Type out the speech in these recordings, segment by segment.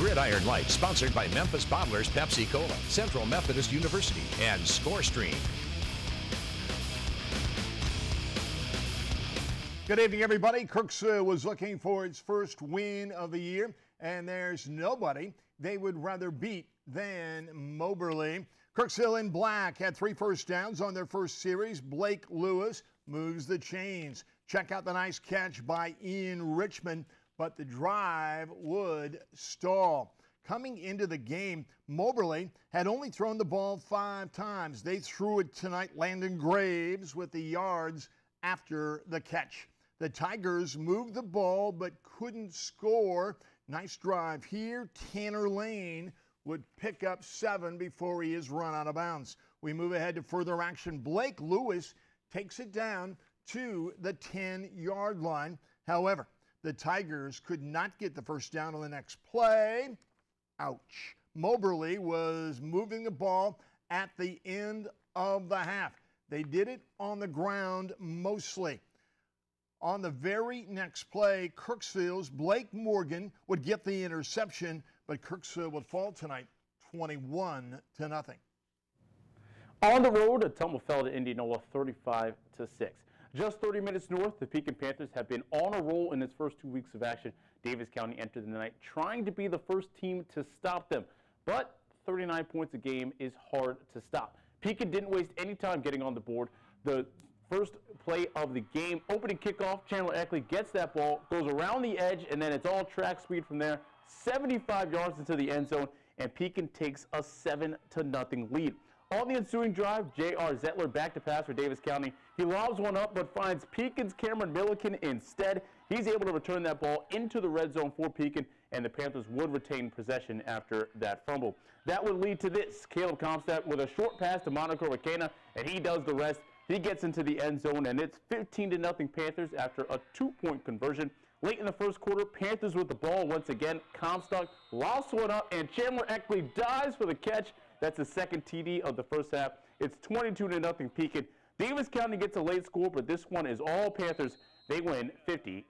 Gridiron Light, sponsored by Memphis Bottlers Pepsi Cola, Central Methodist University, and ScoreStream. Good evening, everybody. Kirksville was looking for its first win of the year, and there's nobody they would rather beat than Moberly. Kirksville in black had 3 first downs on their first series. Blake Lewis moves the chains. Check out the nice catch by Ian Richmond, but the drive would stall. Coming into the game, Moberly had only thrown the ball 5 times. They threw it tonight. Landon Graves with the yards after the catch. The Tigers moved the ball but couldn't score. Nice drive here. Tanner Lane would pick up 7 before he is run out of bounds. We move ahead to further action. Blake Lewis takes it down to the 10-yard line. However, the Tigers could not get the first down on the next play. Ouch. Moberly was moving the ball at the end of the half. They did it on the ground mostly. On the very next play, Kirksville's Blake Morgan would get the interception, but Kirksville would fall tonight 21-0. On the road, Ottumwa fell to Indianola 35-6. Just 30 minutes north, the Pekin Panthers have been on a roll in its first 2 weeks of action. Davis County entered the night trying to be the first team to stop them, but 39 points a game is hard to stop. Pekin didn't waste any time getting on the board. The first play of the game, opening kickoff, Chandler Eckley gets that ball, goes around the edge, and then it's all track speed from there, 75 yards into the end zone, and Pekin takes a 7-0 lead. On the ensuing drive, J.R. Zettler back to pass for Davis County. He lobs one up but finds Pekin's Cameron Milliken instead. He's able to return that ball into the red zone for Pekin, and the Panthers would retain possession after that fumble. That would lead to this. Caleb Comstock with a short pass to Monaco Rakena, and he does the rest. He gets into the end zone, and it's 15-0 Panthers after a 2-point conversion. Late in the first quarter, Panthers with the ball once again. Comstock lofts one up, and Chandler Eckley dives for the catch. That's the second TD of the first half. It's 22-0 Pekin. Davis County gets a late score, but this one is all Panthers. They win 50-6.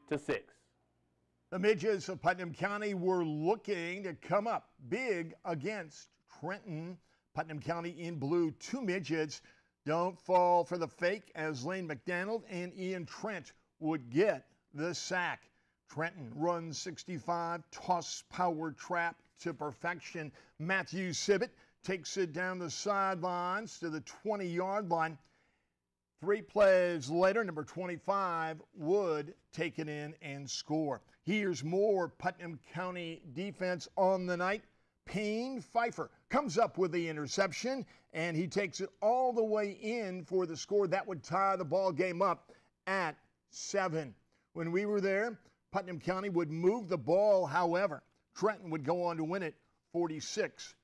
The Midgets of Putnam County were looking to come up big against Trenton. Putnam County in blue. 2 Midgets don't fall for the fake as Lane McDonald and Ian Trent would get the sack. Trenton runs 65, toss power trap to perfection. Matthew Sibbett takes it down the sidelines to the 20-yard line. 3 plays later, number 25 would take it in and score. Here's more Putnam County defense on the night. Payne Pfeiffer comes up with the interception, and he takes it all the way in for the score. That would tie the ball game up at 7. When we were there, Putnam County would move the ball. However, Trenton would go on to win it 46-27.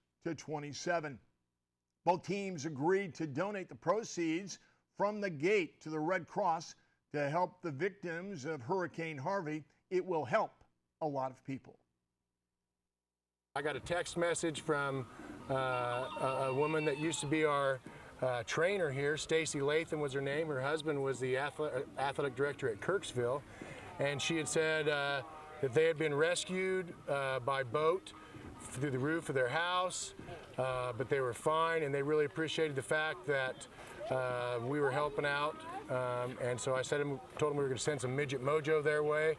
Both teams agreed to donate the proceeds from the gate to the Red Cross to help the victims of Hurricane Harvey. It will help a lot of people. I got a text message from a woman that used to be our trainer here. Stacy Latham was her name. Her husband was the athletic director at Kirksville, and she had said that they had been rescued by boat through the roof of their house, but they were fine, and they really appreciated the fact that we were helping out, and so I told them we were going to send some Midget Mojo their way.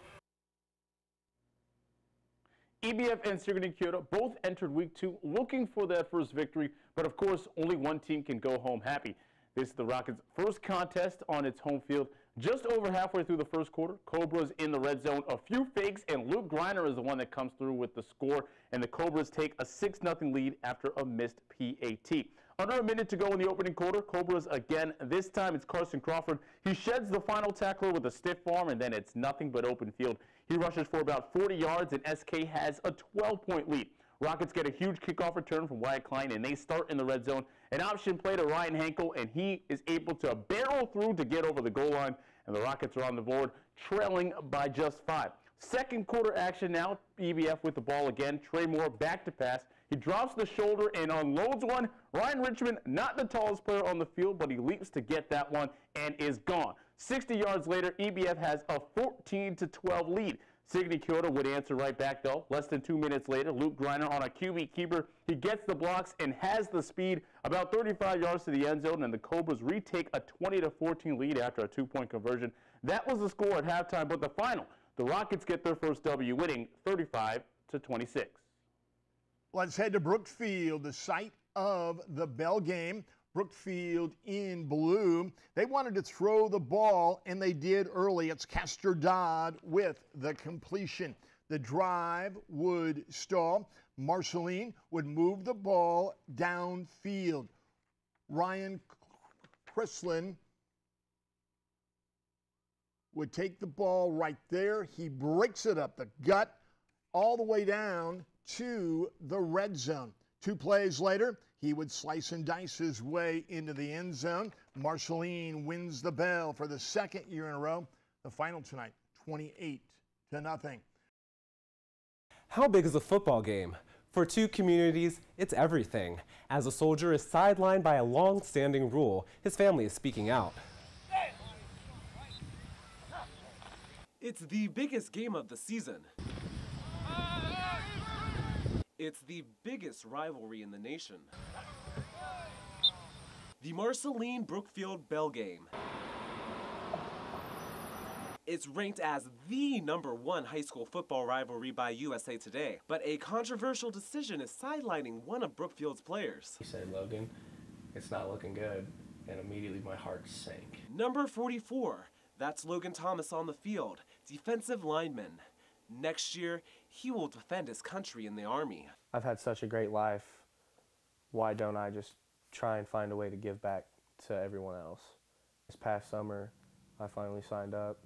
EBF and Sigourney Kyoto both entered week 2 looking for their first victory, but of course only one team can go home happy. This is the Rockets' first contest on its home field. Just over halfway through the first quarter, Cobras in the red zone, a few fakes, and Luke Griner is the one that comes through with the score, and the Cobras take a 6-0 lead after a missed PAT. Under a minute to go in the opening quarter, Cobras again. This time it's Carson Crawford. He sheds the final tackler with a stiff arm, and then it's nothing but open field. He rushes for about 40 yards, and SK has a 12-point lead. Rockets get a huge kickoff return from Wyatt Klein, and they start in the red zone. An option play to Ryan Henkel, and he is able to barrel through to get over the goal line, and the Rockets are on the board, trailing by just 5. Second quarter action now, EBF with the ball again. Trey Moore back to pass. He drops the shoulder and unloads one. Ryan Richmond, not the tallest player on the field, but he leaps to get that one and is gone. 60 yards later, EBF has a 14-12 lead. Sigourney Kyoto would answer right back, though. Less than 2 minutes later, Luke Gridiron on a QB keeper. He gets the blocks and has the speed about 35 yards to the end zone, and the Cobras retake a 20-14 lead after a 2-point conversion. That was the score at halftime, but the final, the Rockets get their first W, winning 35-26. Let's head to Brookfield, the site of the Bell game. Brookfield in blue. They wanted to throw the ball, and they did early. It's Castor Dodd with the completion. The drive would stall. Marceline would move the ball downfield. Ryan Chrislin would take the ball right there. He breaks it up the gut all the way down to the red zone. 2 plays later, he would slice and dice his way into the end zone. Marceline wins the Bell for the 2nd year in a row. The final tonight, 28-0. How big is a football game? For 2 communities, it's everything. As a soldier is sidelined by a long-standing rule, his family is speaking out. It's the biggest game of the season. It's the biggest rivalry in the nation. The Marceline Brookfield Bell game. It's ranked as the #1 high school football rivalry by USA Today, but a controversial decision is sidelining one of Brookfield's players. He said, "Logan, it's not looking good," and immediately my heart sank. Number 44, that's Logan Thomas on the field, defensive lineman. Next year, he will defend his country in the Army. I've had such a great life. Why don't I just try and find a way to give back to everyone else? This past summer, I finally signed up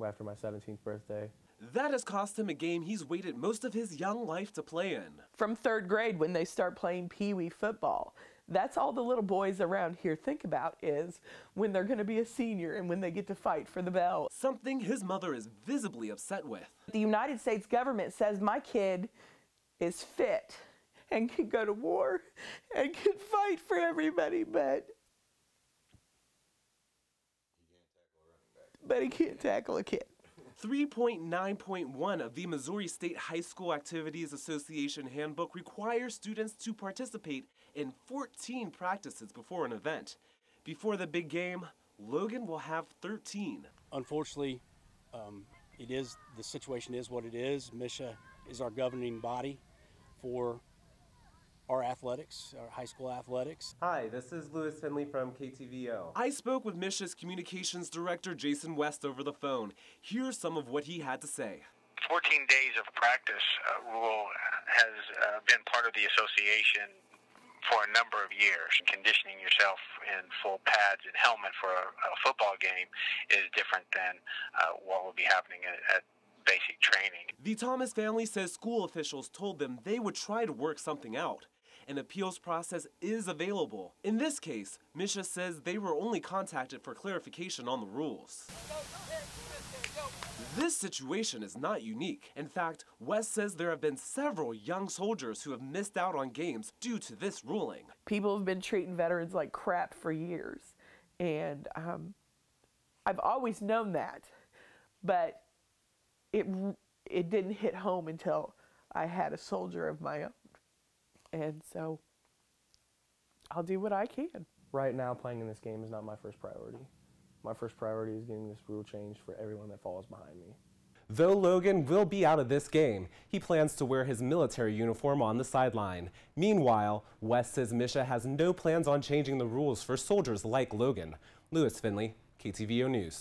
after my 17th birthday. That has cost him a game he's waited most of his young life to play in. From 3rd grade, when they start playing Pee-wee football, that's all the little boys around here think about is when they're going to be a senior and when they get to fight for the bell. Something his mother is visibly upset with. The United States government says my kid is fit and can go to war and can fight for everybody, but he can't tackle a kid. 3.9.1 of the Missouri State High School Activities Association handbook requires students to participate in 14 practices before an event. Before the big game, Logan will have 13. Unfortunately, the situation is what it is. MSHA is our governing body for our athletics, our high school athletics. Hi, this is Lewis Finley from KTVO. I spoke with MSHA's communications director, Jason West, over the phone. Here's some of what he had to say. 14 days of practice rule has been part of the association for a number of years. Conditioning yourself in full pads and helmet for a football game is different than what will be happening at basic training. The Thomas family says school officials told them they would try to work something out. An appeals process is available. In this case, MSHA says they were only contacted for clarification on the rules. This situation is not unique. In fact, West says there have been several young soldiers who have missed out on games due to this ruling. People have been treating veterans like crap for years, and I've always known that, but it didn't hit home until I had a soldier of my own. And so I'll do what I can. Right now, playing in this game is not my first priority. My first priority is getting this rule changed for everyone that falls behind me. Though Logan will be out of this game, he plans to wear his military uniform on the sideline. Meanwhile, West says MSHA has no plans on changing the rules for soldiers like Logan. Lewis Finley, KTVO News.